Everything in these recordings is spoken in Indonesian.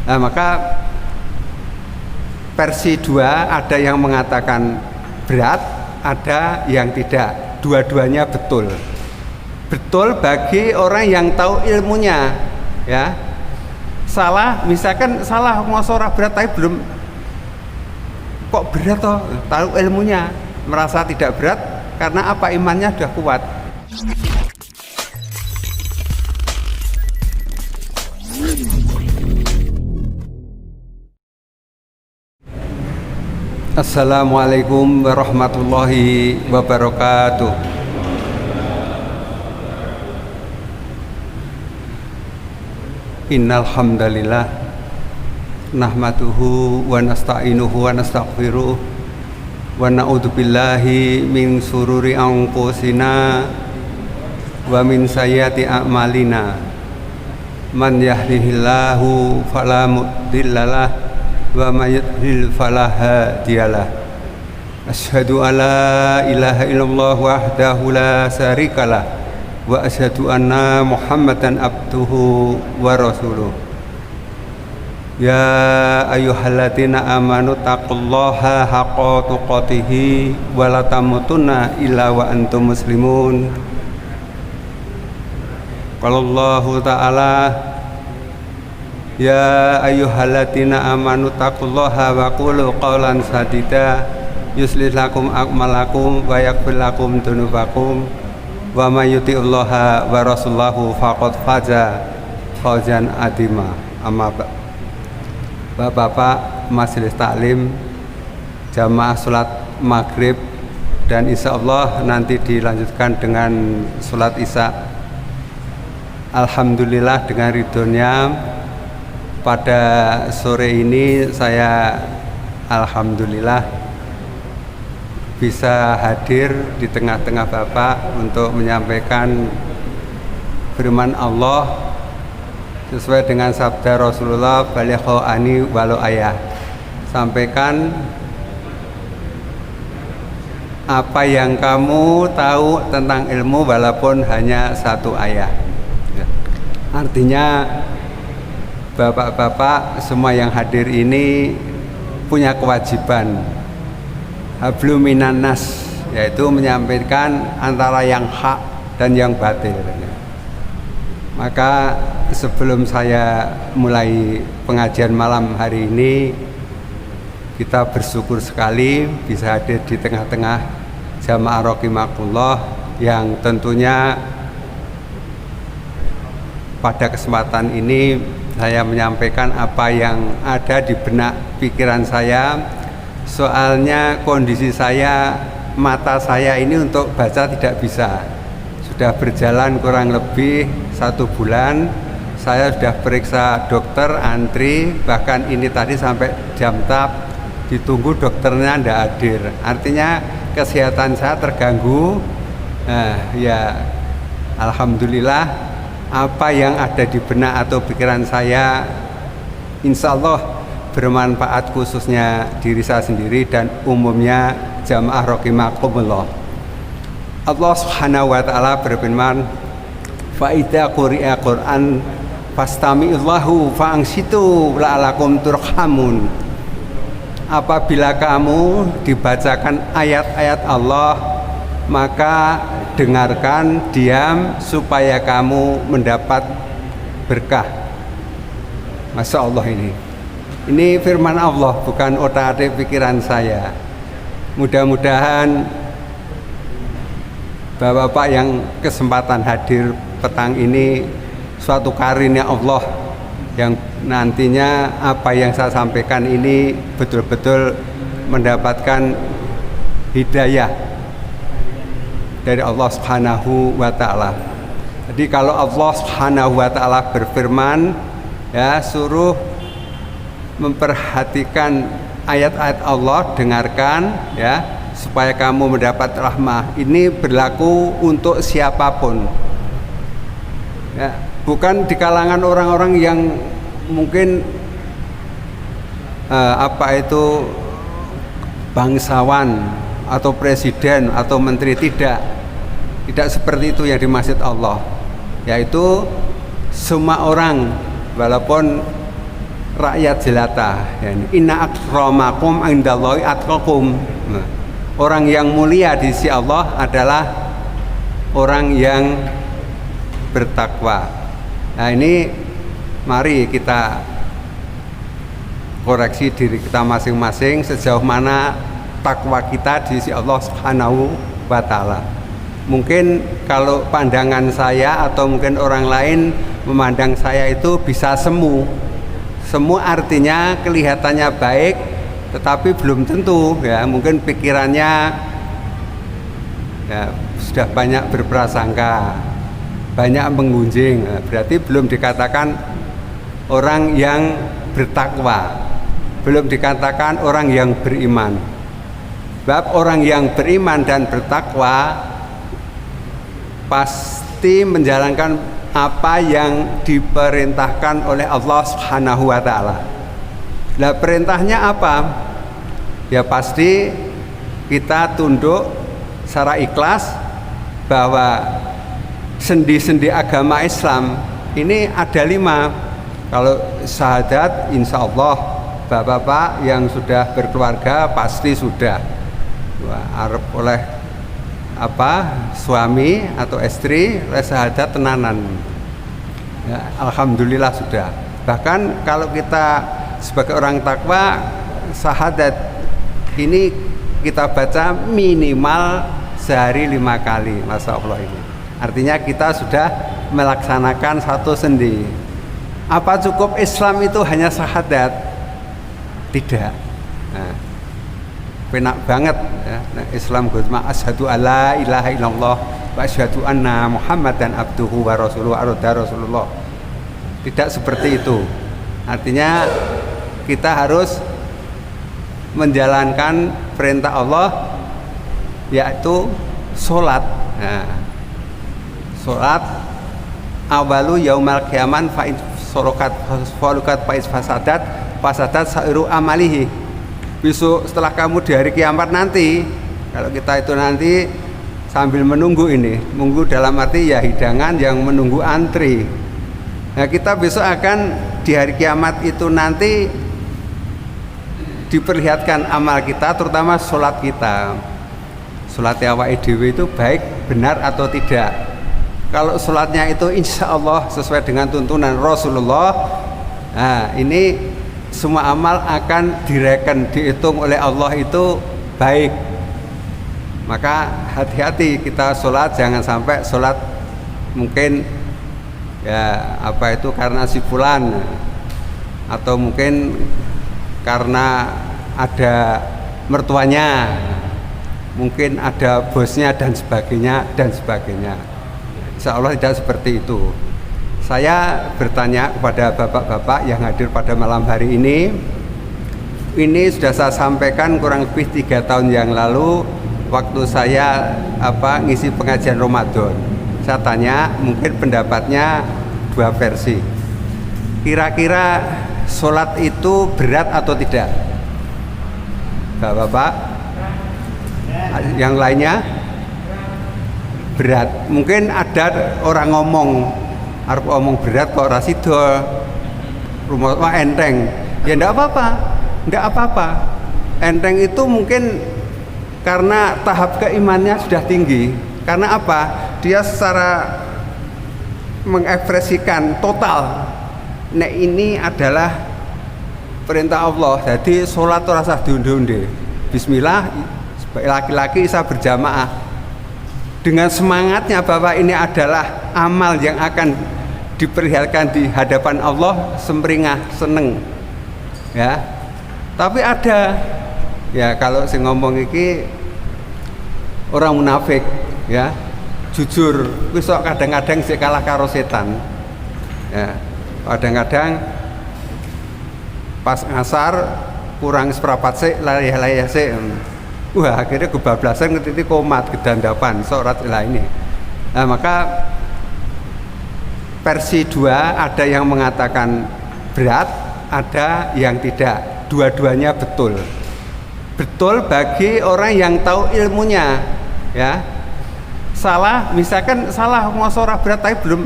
Nah, maka versi 2 ada yang mengatakan berat, ada yang tidak. Dua-duanya betul. Betul bagi orang yang tahu ilmunya, ya. Salah, misalkan salah masalah berat tapi belum kok berat toh, tahu ilmunya, merasa tidak berat karena apa, imannya sudah kuat. Assalamualaikum warahmatullahi wabarakatuh. Innal hamdalillah nahmaduhu wa nasta'inuhu wa nastaghfiruh wa na'udzu billahi min sururi anfusina wa min sayyiati a'malina. Man yahdihillahu fala mudhillalah wa may yudlil fala hadiyalah. Asyhadu alla ilaha illallah wahdahu la syarikalah wa asyhadu anna Muhammadan abduhu wa rasuluh. Ya ayyuhalladzina amanu taqullaha haqqa tuqatih wa la tamutunna illa wa antum muslimun. Qala Allahu ta'ala, ya ayyuhalladzina amanu taqullaha wa qulu qawlan sadida yuslih lakum a'malakum wa yaghfir lakum dzunubakum wa may yuti'ullaha wa rasulahu faqad faza fawzan adzima. Amma Bapak-bapak majelis taklim, jamaah salat maghrib, dan insya Allah nanti dilanjutkan dengan salat isya. Alhamdulillah dengan ridhonya pada sore ini saya alhamdulillah bisa hadir di tengah-tengah Bapak untuk menyampaikan firman Allah sesuai dengan sabda Rasulullah, balighu ani walau ayah. Sampaikan apa yang kamu tahu tentang ilmu walaupun hanya satu ayat. Artinya bapak-bapak semua yang hadir ini punya kewajiban hablum minan nas, yaitu menyampaikan antara yang hak dan yang batil. Maka sebelum saya mulai pengajian malam hari ini, kita bersyukur sekali bisa hadir di tengah-tengah jamaah rahimakumullah yang tentunya pada kesempatan ini saya menyampaikan apa yang ada di benak pikiran saya. Soalnya kondisi saya, mata saya ini untuk baca tidak bisa. Sudah berjalan kurang lebih 1 bulan. Saya sudah periksa dokter, antri, bahkan ini tadi sampai jam tap ditunggu dokternya tidak hadir. Artinya kesehatan saya terganggu. Ya alhamdulillah, apa yang ada di benak atau pikiran saya insya Allah bermanfaat, khususnya diri saya sendiri dan umumnya jamaah rahimakumullah. Allah Subhanahu wa ta'ala berfirman, fa idza quri'a Qur'an fastami'u lahu fa'ansitu la'alakum turhamun. Apabila kamu dibacakan ayat-ayat Allah, maka dengarkan, diam, supaya kamu mendapat berkah. Masya Allah, ini firman Allah, bukan otak-atik pikiran saya. Mudah-mudahan bapak-bapak yang kesempatan hadir petang ini suatu karunia Allah yang nantinya apa yang saya sampaikan ini betul-betul mendapatkan hidayah dari Allah Subhanahu wa ta'ala. Jadi kalau Allah Subhanahu wa ta'ala berfirman, ya, suruh memperhatikan ayat-ayat Allah, dengarkan, ya, supaya kamu mendapat rahmah. Ini berlaku untuk siapapun, ya, bukan di kalangan orang-orang yang mungkin bangsawan atau presiden atau menteri. Tidak seperti itu yang dimaksud Allah, yaitu semua orang walaupun rakyat jelata. Inna akramakum indallahi atqakum. Orang yang mulia di sisi Allah adalah orang yang bertakwa. Nah ini mari kita koreksi diri kita masing-masing sejauh mana takwa kita di sisi Allah Subhanahu wa taala. Mungkin kalau pandangan saya atau mungkin orang lain memandang saya itu bisa semu. Semu artinya kelihatannya baik tetapi belum tentu ya, mungkin pikirannya ya sudah banyak berprasangka, banyak menggunjing. Berarti belum dikatakan orang yang bertakwa, belum dikatakan orang yang beriman. Sebab orang yang beriman dan bertakwa pasti menjalankan apa yang diperintahkan oleh Allah Subhanahu wa taala. Nah, perintahnya apa? Ya pasti kita tunduk secara ikhlas bahwa sendi-sendi agama Islam ini ada 5. Kalau syahadat insya Allah bapak-bapak yang sudah berkeluarga pasti sudah arep oleh suami atau istri syahadat tenanan ya, alhamdulillah sudah. Bahkan kalau kita sebagai orang takwa syahadat ini kita baca minimal sehari 5 kali. Masya Allah, ini artinya kita sudah melaksanakan satu sendi. Apa cukup Islam itu hanya syahadat? Tidak. Nah, penak banget ya. Nah, Islam gusma asyhadu alla ilaha illallah wa asyhadu anna muhammadan abduhu wa rasuluhu arda rasulullah. Tidak seperti itu. Artinya kita harus menjalankan perintah Allah yaitu sholat. Nah, sholat awalu yaumal qiyaman fa sorokat falukat fasadat sairu amalihi. Besok setelah kamu di hari kiamat nanti, kalau kita itu nanti sambil menunggu ini, menunggu dalam arti ya hidangan yang menunggu antri. Nah, kita besok akan di hari kiamat itu nanti diperlihatkan amal kita, terutama sholat kita. Sholat awake dhewe itu baik, benar atau tidak. Kalau sholatnya itu insya Allah sesuai dengan tuntunan Rasulullah, nah ini semua amal akan direken, dihitung oleh Allah itu baik. Maka hati-hati kita sholat, jangan sampai sholat mungkin ya karena si fulan, atau mungkin karena ada mertuanya, mungkin ada bosnya dan sebagainya dan sebagainya. Insya Allah tidak seperti itu. Saya bertanya kepada bapak-bapak yang hadir pada malam hari ini sudah saya sampaikan kurang lebih 3 tahun yang lalu waktu saya ngisi pengajian Ramadan. Saya tanya, mungkin pendapatnya 2 versi. Kira-kira sholat itu berat atau tidak? Bapak-bapak, yang lainnya berat. Mungkin ada orang ngomong berat kok rasido rumah enteng. Ya enggak apa-apa. Enteng itu mungkin karena tahap keimannya sudah tinggi. Karena apa? Dia secara mengekspresikan total, nek ini adalah perintah Allah. Jadi sholat rasa diunde-unde. Bismillah, laki-laki bisa berjamaah dengan semangatnya bahwa ini adalah amal yang akan diperlihatkan di hadapan Allah, semringah, seneng ya. Tapi ada ya, kalau saya ngomong iki orang munafik ya, jujur besok kadang-kadang sih kalah karo setan ya. Kadang-kadang pas ngasar kurang seprapat sih layah-layah sih, wah akhirnya kebablasan ngetiti komat kedandapan sholat lah ini. Nah, maka versi 2 ada yang mengatakan berat, ada yang tidak. Dua-duanya betul bagi orang yang tahu ilmunya ya. Salah, misalkan salah mau berat tapi belum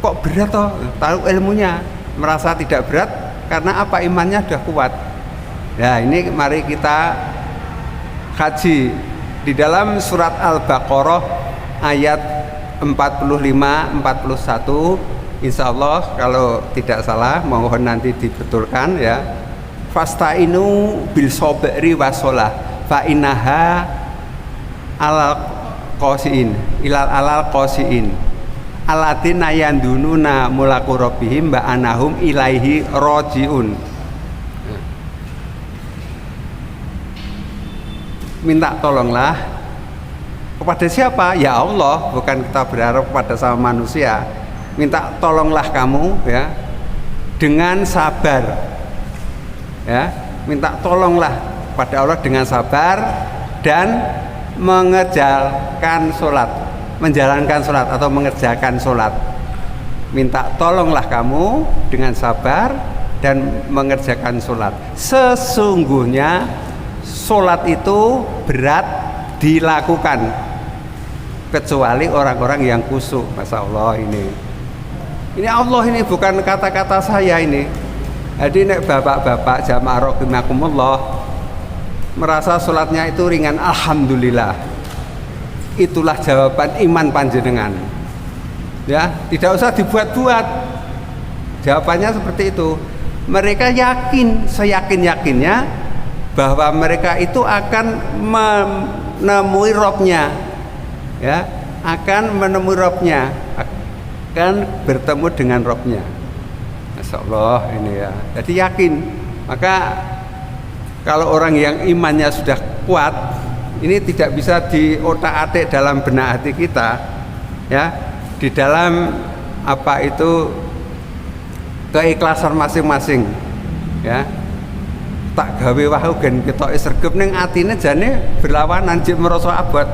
kok berat toh, tahu ilmunya merasa tidak berat karena apa? Imannya sudah kuat. Nah, ini mari kita kaji di dalam surat Al-Baqarah ayat 45-41. Insya Allah kalau tidak salah, mohon nanti dibetulkan ya. Fasta'inu bil sobri wasolah fa innaha alal qasiin ilal alal qasiin alatina yandununa mulaku rabbihim ba anahum ilaihi rojiun. Minta tolonglah kepada siapa? Ya Allah, bukan kita berharap kepada sama manusia. Minta tolonglah kamu ya dengan sabar ya, minta tolonglah pada Allah dengan sabar dan mengerjakan sholat, menjalankan sholat atau mengerjakan sholat. Minta tolonglah kamu dengan sabar dan mengerjakan sholat. Sesungguhnya sholat itu berat dilakukan kecuali orang-orang yang khusyuk. Masya Allah, ini Allah, ini bukan kata-kata saya ini. Jadi nek bapak-bapak jamaah rahimakumullah merasa sholatnya itu ringan, alhamdulillah, itulah jawaban iman panjenengan ya, tidak usah dibuat-buat. Jawabannya seperti itu. Mereka yakin, seyakin-yakinnya bahwa mereka itu akan menemui Robnya ya, akan menemui Robnya, akan bertemu dengan Robnya. Masya Allah, ini ya, jadi yakin. Maka kalau orang yang imannya sudah kuat, ini tidak bisa diotak-atik dalam benak hati kita ya, di dalam apa itu keikhlasan masing-masing ya. Tak gawe wahu gen ketoke sregep ning atine jane berlawanan jek merasa abot.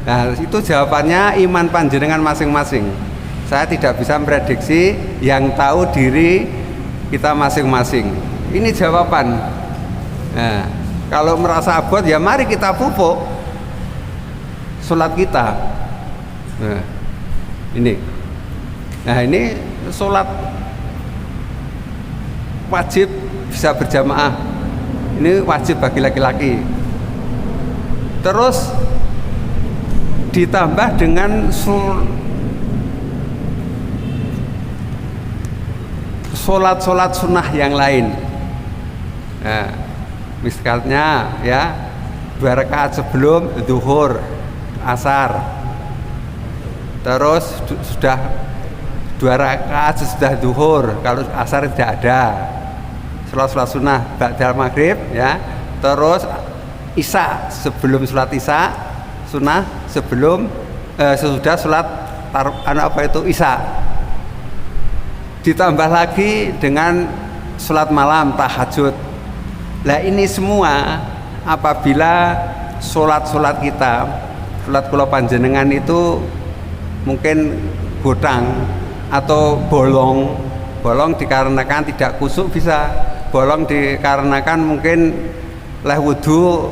Nah, itu jawabannya iman panjenengan masing-masing. Saya tidak bisa memprediksi, yang tahu diri kita masing-masing. Ini jawaban. Nah, kalau merasa abot ya mari kita pupuk sholat kita. Nah, ini sholat wajib bisa berjamaah. Ini wajib bagi laki-laki. Terus ditambah dengan sholat sunnah yang lain. Nah, misalnya ya 2 rakaat sebelum zuhur, asar. Terus sudah 2 rakaat sesudah zuhur, kalau asar tidak ada. Sholat sunnah ba'dal maghrib ya. Terus isya sebelum sholat isya, sunnah sebelum sesudah sholat isya. Ditambah lagi dengan sholat malam tahajud. Nah, ini semua apabila sholat kita, sholat kula panjenengan itu mungkin gotang atau bolong dikarenakan tidak khusyuk, bisa bolong dikarenakan mungkin leh wudu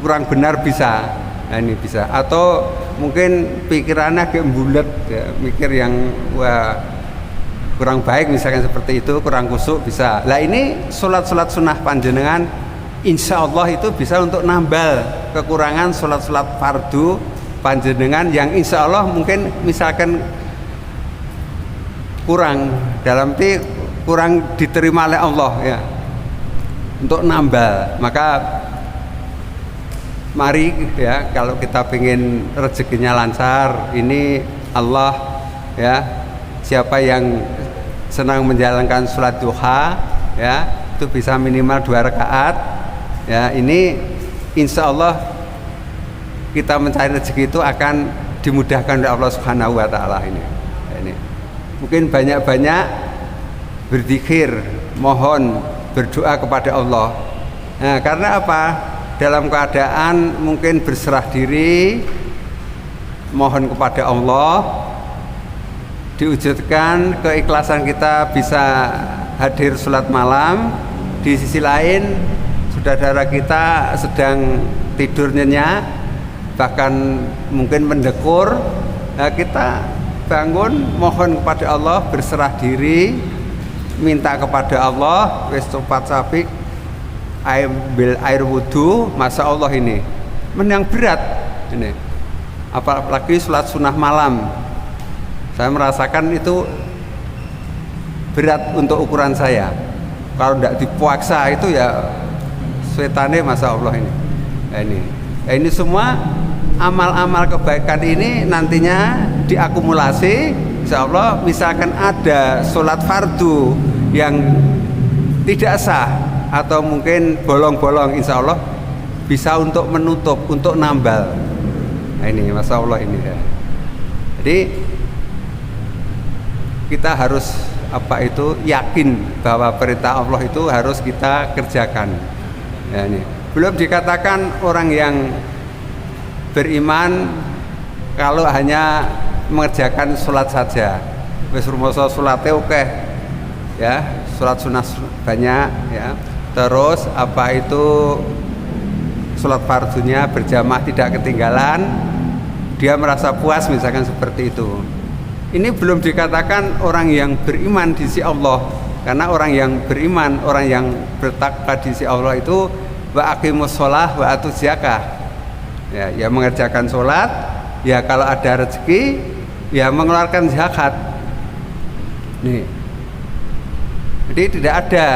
kurang benar, bisa. Nah, ini bisa, atau mungkin pikirannya agak bulat ya, mikir yang kurang baik misalkan seperti itu, kurang khusyuk, bisa. Lah ini sholat sunnah panjenengan insya Allah itu bisa untuk nambal kekurangan sholat fardu panjenengan yang insya Allah mungkin misalkan kurang kurang diterima oleh Allah ya, untuk nambal. Maka mari ya, kalau kita pengen rezekinya lancar, ini Allah ya, siapa yang senang menjalankan sholat duha ya, itu bisa minimal 2 rakaat ya. Ini insya Allah kita mencari rezeki itu akan dimudahkan oleh Allah Subhanahu wa Ta'ala. Ini mungkin banyak-banyak berzikir, mohon berdoa kepada Allah. Nah, karena apa? Dalam keadaan mungkin berserah diri, mohon kepada Allah, diwujudkan keikhlasan kita bisa hadir sholat malam. Di sisi lain saudara kita sedang tidur nyenyak, bahkan mungkin mendekur. Nah, kita bangun mohon kepada Allah, berserah diri, minta kepada Allah, wis cepat sabik ambil air wudhu, masa Allah ini yang berat ini, apalagi sholat sunnah malam. Saya merasakan itu berat untuk ukuran saya. Kalau tidak dipuaksa itu ya setannya, masa Allah ini. Ini semua amal-amal kebaikan ini nantinya diakumulasi, insya Allah. Misalkan ada sholat fardu yang tidak sah atau mungkin bolong-bolong, insya Allah bisa untuk menutup, untuk nambal. Ini masya Allah ini ya. Jadi kita harus yakin bahwa perintah Allah itu harus kita kerjakan. Ya, ini belum dikatakan orang yang beriman kalau hanya mengerjakan sholat saja. Wis rumoso sholatnya oke, ya, sholat sunnah banyak, ya. Terus sholat fardunya berjamaah tidak ketinggalan, dia merasa puas misalkan seperti itu. Ini belum dikatakan orang yang beriman di sisi Allah, karena orang yang beriman, orang yang bertakwa di sisi Allah itu wa aqimus shalah wa atuz zakah. Ya mengerjakan sholat, ya kalau ada rezeki ya mengeluarkan zakat. Nih. Jadi tidak ada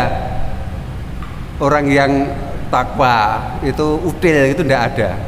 orang yang takwa itu util, itu tidak ada.